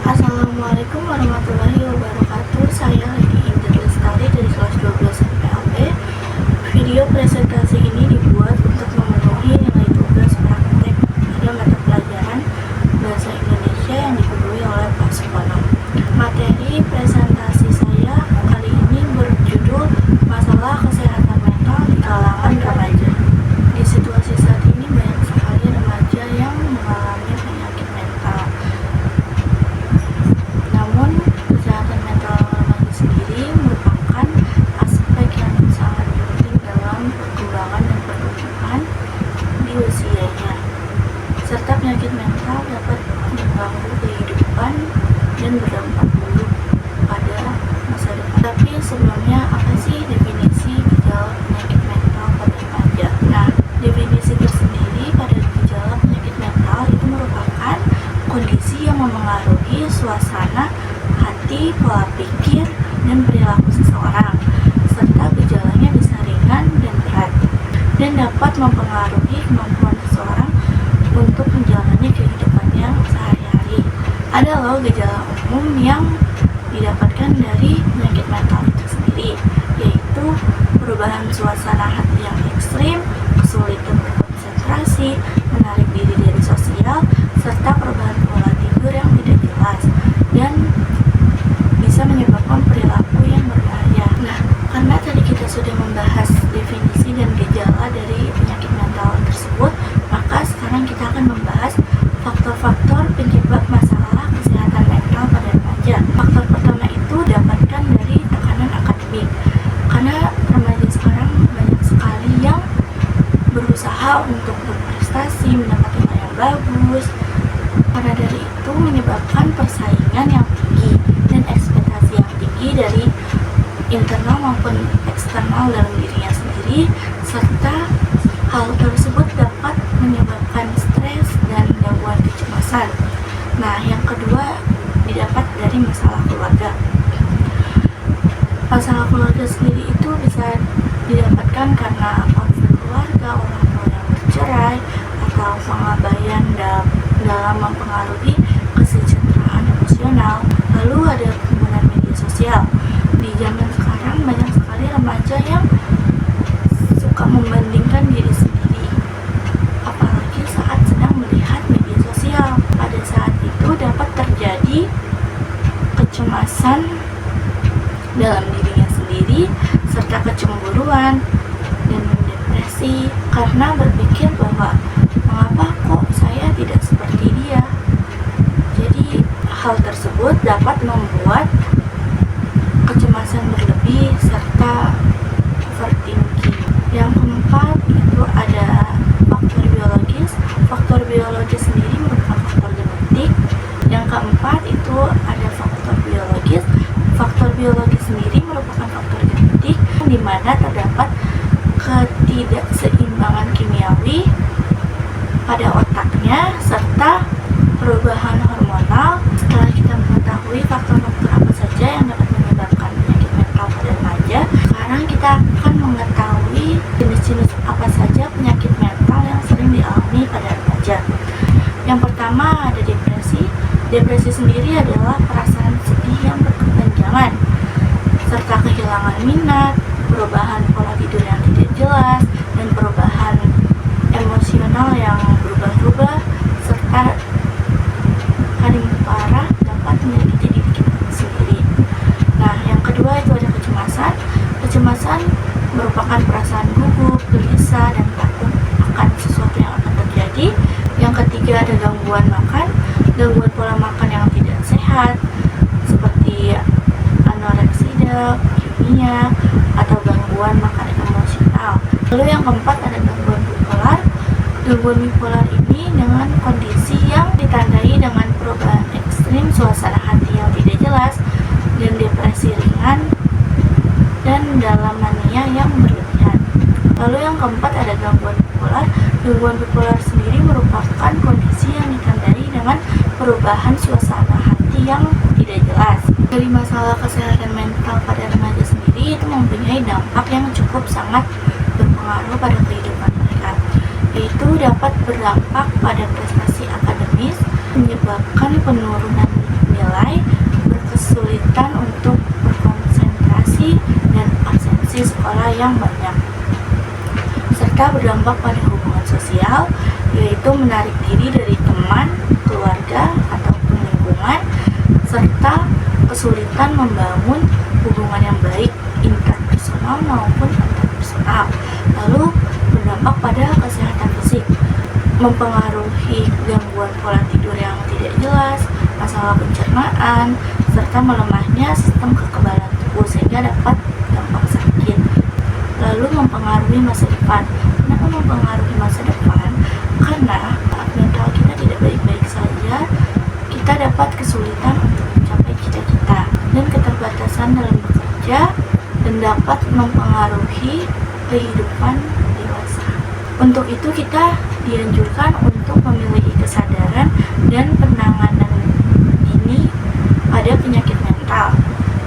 Assalamualaikum warahmatullahi wabarakatuh. Saya Lady Indah Lestari dari kelas 12 MPLB. Video presentasi ini dibuat untuk memenuhi nilai tugas praktek pada mata pelajaran Bahasa Indonesia yang diberi oleh Pak Supono. Materi presentasi saya kali ini berjudul Masalah Kesehatan Mental di Kalangan Remaja. Di situasi saat ini banyak sekali remaja yang mengalami penyakit mental. Namun, kesehatan mental remaja sendiri merupakan aspek yang sangat penting dalam perkembangan dan pertumbuhan di usianya. Serta penyakit mental dapat mengganggu kehidupan dan berdampak buruk pada masa depan. Tapi sebelumnya, apa sih definisi gejala penyakit mental pada remaja? Nah, definisi tersendiri pada gejala penyakit mental itu merupakan kondisi yang memengaruhi suasana hati, pola pikir, dan perilaku seseorang, serta gejalanya bisa ringan dan berat, dan dapat mempengaruhi kemampuan seseorang untuk menjalani kehidupannya sehari-hari. Ada loh gejala umum yang didapatkan dari penyakit mental itu sendiri, yaitu perubahan suasana hati yang ekstrim, kesulitan berkonsentrasi, menarik diri dari sosial, serta perubahan pola tidur yang tidak jelas, dan bisa menyebabkan perilaku yang berbahaya. Nah, karena tadi kita sudah membahas definisi dan gejala dari penyakit mental tersebut, maka sekarang kita akan membahas faktor-faktor penyebab masalah kesehatan mental pada remaja. Faktor pertama itu dapatkan dari tekanan akademik. Karena remaja sekarang banyak sekali yang berusaha untuk berprestasi, mendapat nilai yang bagus. Karena dari itu menyebabkan persaingan yang tinggi dan ekspektasi yang tinggi dari internal maupun eksternal dalam dirinya sendiri, serta hal tersebut dapat menyebabkan stres dan gangguan kecemasan. Nah, yang kedua didapat dari masalah keluarga. Masalah keluarga sendiri itu bisa didapatkan karena konflik keluarga, orang tua yang bercerai, atau pengabaian dalam mempengaruhi kesejahteraan emosional. Lalu ada penggunaan media sosial. Di zaman sekarang banyak sekali remaja yang suka membandingkan diri sendiri, apalagi saat sedang melihat media sosial. Pada saat itu dapat terjadi kecemasan dalam dirinya sendiri, serta kecemburuan dan depresi karena berpikir bahwa mengapa kok saya tidak seperti dia. Jadi hal tersebut dapat membuat kecemasan berlebih serta overthinking. Yang keempat itu ada faktor biologis. Faktor biologis sendiri merupakan faktor genetik. Yang keempat itu ada faktor biologis. Faktor biologis sendiri merupakan faktor genetik di mana terdapat ketidakseimbangan kimiawi pada otaknya serta perubahan hormonal. Setelah kita mengetahui faktor-faktor apa saja yang dapat menyebabkan penyakit mental pada remaja, sekarang kita akan mengetahui jenis-jenis apa saja penyakit mental yang sering dialami pada remaja. Yang pertama ada depresi. Depresi sendiri adalah perasaan sedih yang berkepanjangan, serta kehilangan minat, perubahan pola tidur yang tidak jelas, dan perubahan emosional yang berubah-ubah, serta paling parah dapat menyakiti diri kita sendiri. Nah, yang kedua itu ada kecemasan. Kecemasan merupakan perasaan gugup, gelisah, dan takut akan sesuatu yang akan terjadi. Yang ketiga ada gangguan makan. Gangguan pola makan yang tidak sehat seperti anoreksida, bulimia, atau gangguan makan emosional. Lalu yang keempat ada gangguan bipolar. Gangguan bipolar ini dengan kondisi yang ditandai dengan perubahan ekstrim suasana hati yang tidak jelas dan depresi ringan dan dalam mania yang berlebihan. Lalu yang keempat ada gangguan bipolar. Gangguan bipolar sendiri merupakan kondisi yang ditandai dengan perubahan suasana hati yang tidak jelas. Dari masalah kesehatan mental pada remaja sendiri itu mempunyai dampak yang cukup sangat berpengaruh pada kehidupan mereka, yaitu dapat berdampak pada prestasi akademis, menyebabkan penurunan nilai serta berdampak pada hubungan sosial, yaitu menarik diri dari teman, keluarga, ataupun lingkungan, serta kesulitan membangun hubungan yang baik interpersonal maupun antarpersonal. Lalu berdampak pada kesehatan fisik, mempengaruhi gangguan pola tidur yang tidak jelas, masalah pencernaan, serta melemahnya sistem kekebalan tubuh sehingga dapat gampang sakit. Lalu mempengaruhi masa depan. Kenapa mempengaruhi masa depan? Karena saat mental kita tidak baik-baik saja, kita dapat kesulitan untuk mencapai cita-cita dan keterbatasan dalam bekerja, dan dapat mempengaruhi kehidupan dewasa. Untuk itu kita dianjurkan untuk memiliki kesadaran dan penanganan dini pada penyakit mental.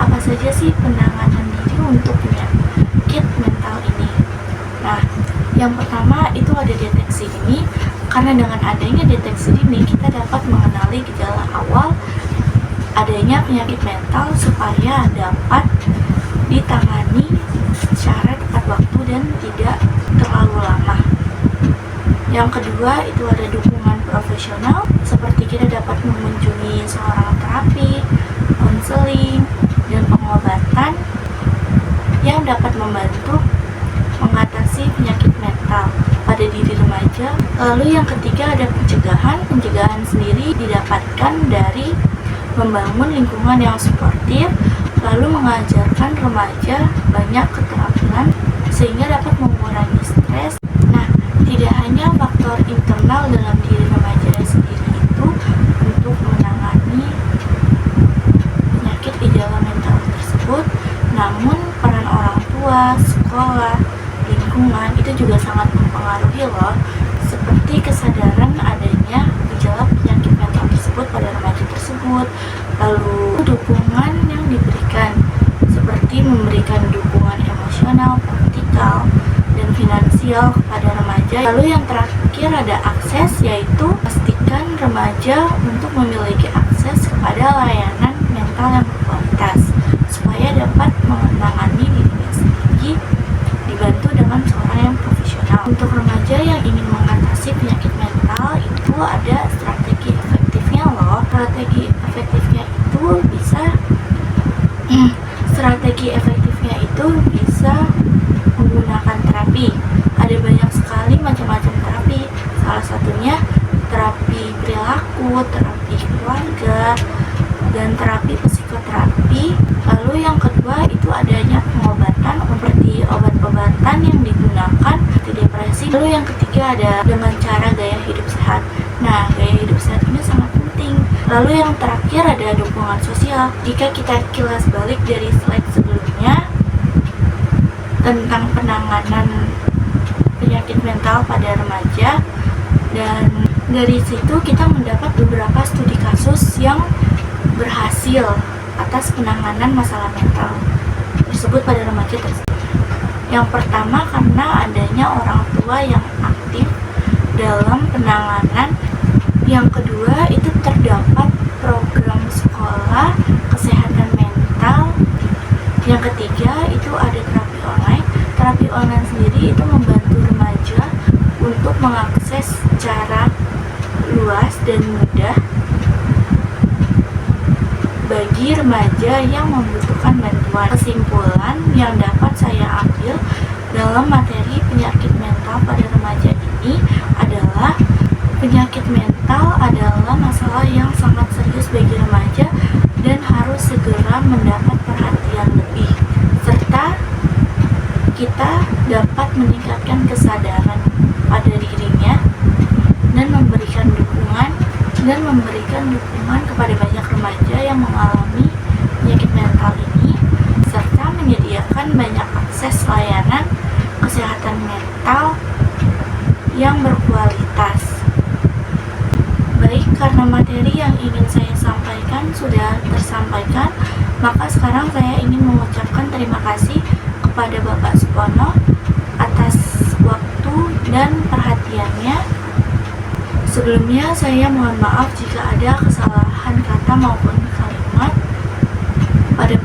Apa saja sih penanganan diri untuk penyakit mental ini? Nah, yang pertama itu ada deteksi dini. Karena dengan adanya deteksi dini, kita dapat mengenali gejala awal adanya penyakit mental supaya dapat ditangani secara tepat waktu dan tidak terlalu lama. Yang kedua itu ada dukungan profesional, seperti kita dapat mengunjungi seorang terapi, konseling, dan pengobatan yang dapat membantu mengatasi penyakit mental pada diri remaja. Lalu yang ketiga ada pencegahan. Pencegahan sendiri didapatkan dari membangun lingkungan yang suportif, lalu mengajarkan remaja banyak keterampilan sehingga dapat mengurangi stres. Nah, tidak hanya faktor internal dalam diri remaja sendiri itu untuk menangani penyakit gejala mental tersebut, namun peran orang tua, sekolah, lingkungan itu juga sangat mempengaruhi loh, seperti kesadaran adanya gejala penyakit mental tersebut pada remaja tersebut, lalu dukungan yang diberikan seperti memberikan dukungan emosional, praktikal, dan finansial kepada remaja. Lalu yang terakhir ada akses, yaitu pastikan remaja untuk memiliki akses kepada layanan mental yang berkualitas supaya dapat menangani dirinya sendiri dibantu dengan seorang yang profesional. Untuk remaja yang ingin mengatasi penyakit mental itu ada strategi efektifnya loh. Strategi efektifnya itu bisa menggunakan terapi. Ada banyak sekali macam-macam terapi. Salah satunya terapi perilaku, terapi keluarga, dan terapi psikoterapi. Lalu yang kedua itu adanya pengobatan seperti obat-obatan yang digunakan di depresi. Lalu yang ketiga ada dengan cara gaya hidup sehat. Nah, gaya hidup sehat ini sangat penting. Lalu yang terakhir ada dukungan sosial. Jika kita kilas balik dari slide sebelumnya tentang penanganan penyakit mental pada remaja, dan dari situ kita mendapat beberapa studi kasus yang berhasil atas penanganan masalah mental tersebut pada remaja tersebut. Yang pertama, karena adanya orang tua yang aktif dalam penanganan. Yang kedua, itu terdapat program sekolah kesehatan mental. Yang ketiga, itu ada terapi online. Terapi online sendiri itu membantu remaja untuk mengakses secara luas dan mudah bagi remaja yang membutuhkan bantuan. Kesimpulan yang dapat saya ambil dalam materi penyakit mental pada remaja ini adalah penyakit mental adalah masalah yang sangat serius bagi remaja dan harus segera mendapat perhatian lebih, serta kita dapat meningkatkan kesadaran pada dirinya dan memberikan dukungan kepada banyak remaja yang mengalami penyakit mental ini, serta menyediakan banyak akses layanan kesehatan mental yang berkualitas. Baik, karena materi yang ingin saya sampaikan sudah tersampaikan, maka sekarang saya ingin mengucapkan terima kasih kepada Bapak Supono atas waktu dan perhatiannya. Sebelumnya saya mohon maaf jika ada kesalahan kata maupun kalimat pada